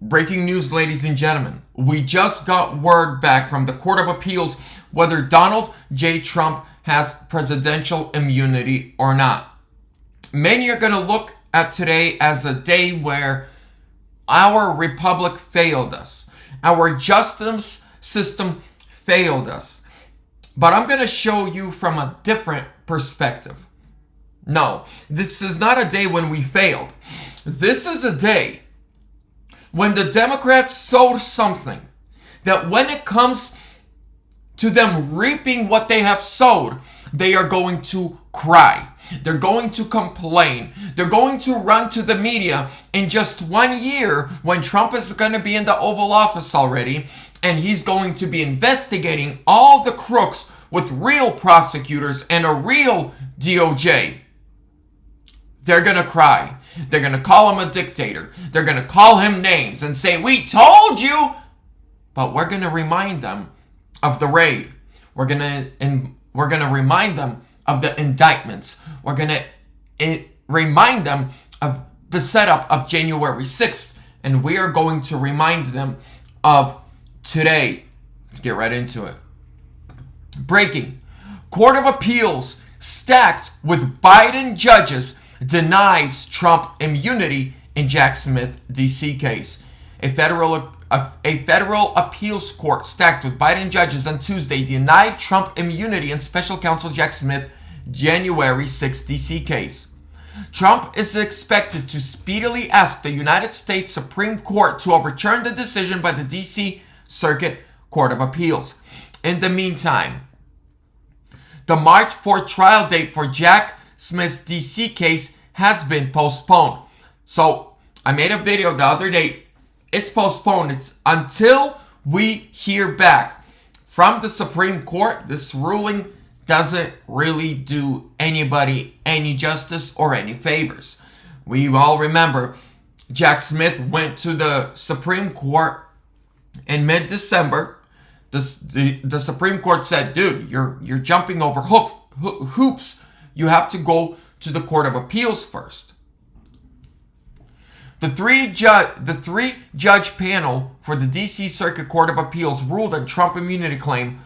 Breaking news, ladies and gentlemen. We just got word back from the Court of Appeals whether Donald J. Trump has presidential immunity or not. Many are going to look at today as a day where our republic failed us. Our justice system failed us. But I'm going to show you from a different perspective. No, this is not a day when we failed. This is a day when the Democrats sowed something that when it comes to them reaping what they have sowed, they are going to cry. They're going to complain. They're going to run to the media in just 1 year when Trump is going to be in the Oval Office already, and he's going to be investigating all the crooks with real prosecutors and a real DOJ. They're going to cry. They're going to call him a dictator. They're going to call him names and say, "We told you!" But we're going to remind them of the raid. We're going to remind them of the indictments. We're going to remind them of the setup of January 6th. And we are going to remind them of today. Let's get right into it. Breaking. Court of Appeals stacked with Biden judges denies Trump immunity in Jack Smith D.C. case. A federal appeals court stacked with Biden judges on Tuesday denied Trump immunity in special counsel Jack Smith January 6 D.C. case. Trump is expected to speedily ask the United States Supreme Court to overturn the decision by the D.C. Circuit Court of Appeals. In the meantime, the March 4th trial date for Jack Smith's D.C. case has been postponed. So, I made a video the other day. It's postponed. It's until we hear back from the Supreme Court. This ruling doesn't really do anybody any justice or any favors. We all remember Jack Smith went to the Supreme Court in mid-December. The Supreme Court said, "Dude, you're jumping over hoops. You have to go to the Court of Appeals first." The three-judge panel for the D.C. Circuit Court of Appeals ruled on Trump immunity claim.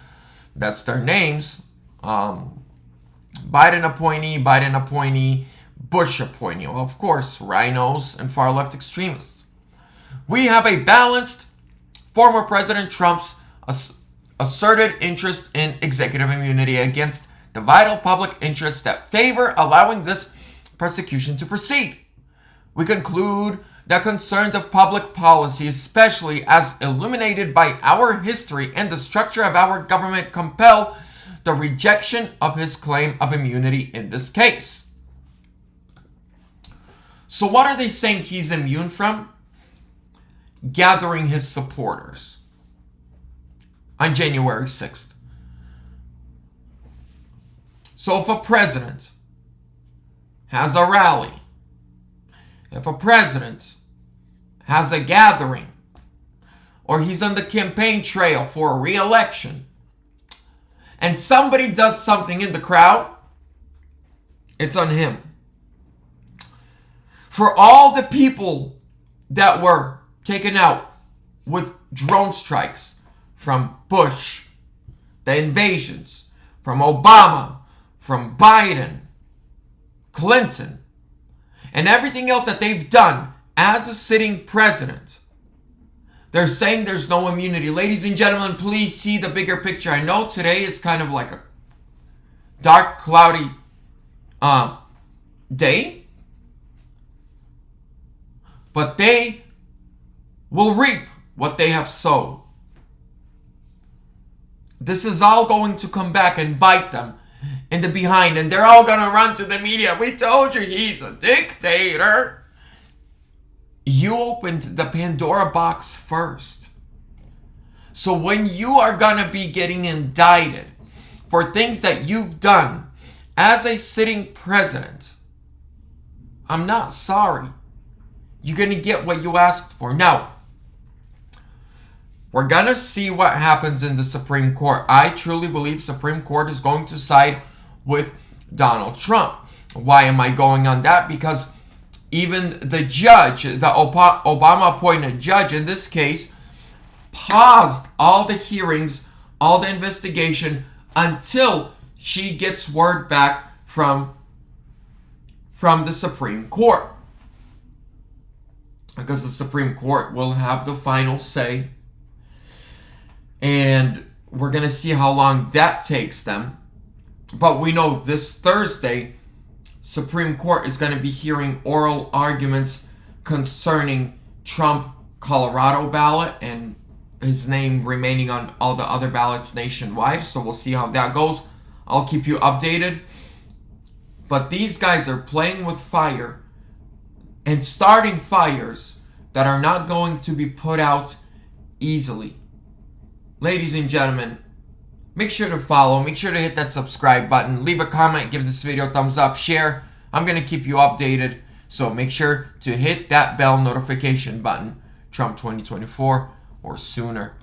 That's their names. Biden appointee, Bush appointee. Well, of course, rhinos and far-left extremists. We have a balanced former President Trump's asserted interest in executive immunity against the vital public interests that favor allowing this prosecution to proceed. We conclude that concerns of public policy, especially as illuminated by our history and the structure of our government, compel the rejection of his claim of immunity in this case. So what are they saying he's immune from? Gathering his supporters on January 6th. So if a president has a rally, if a president has a gathering, or he's on the campaign trail for a re-election, and somebody does something in the crowd, it's on him. For all the people that were taken out with drone strikes from Bush, the invasions, from Obama, from Biden, Clinton, and everything else that they've done as a sitting president, they're saying there's no immunity. Ladies and gentlemen, please see the bigger picture. I know today is kind of like a dark, cloudy day, but they will reap what they have sowed. This is all going to come back and bite them in the behind, and they're all going to run to the media. "We told you he's a dictator." You opened the Pandora box first. So when you are going to be getting indicted for things that you've done as a sitting president, I'm not sorry. You're going to get what you asked for. Now, we're going to see what happens in the Supreme Court. I truly believe Supreme Court is going to side with Donald Trump. Why am I going on that? Because even the judge, the Obama-appointed judge in this case, paused all the hearings, all the investigation until she gets word back from the Supreme Court. Because the Supreme Court will have the final say. And we're going to see how long that takes them. But we know this Thursday, Supreme Court is going to be hearing oral arguments concerning Trump Colorado ballot and his name remaining on all the other ballots nationwide. So we'll see how that goes. I'll keep you updated. But these guys are playing with fire and starting fires that are not going to be put out easily. Ladies and gentlemen, make sure to follow, make sure to hit that subscribe button, leave a comment, give this video a thumbs up, share. I'm going to keep you updated, so make sure to hit that bell notification button. Trump 2024 or sooner.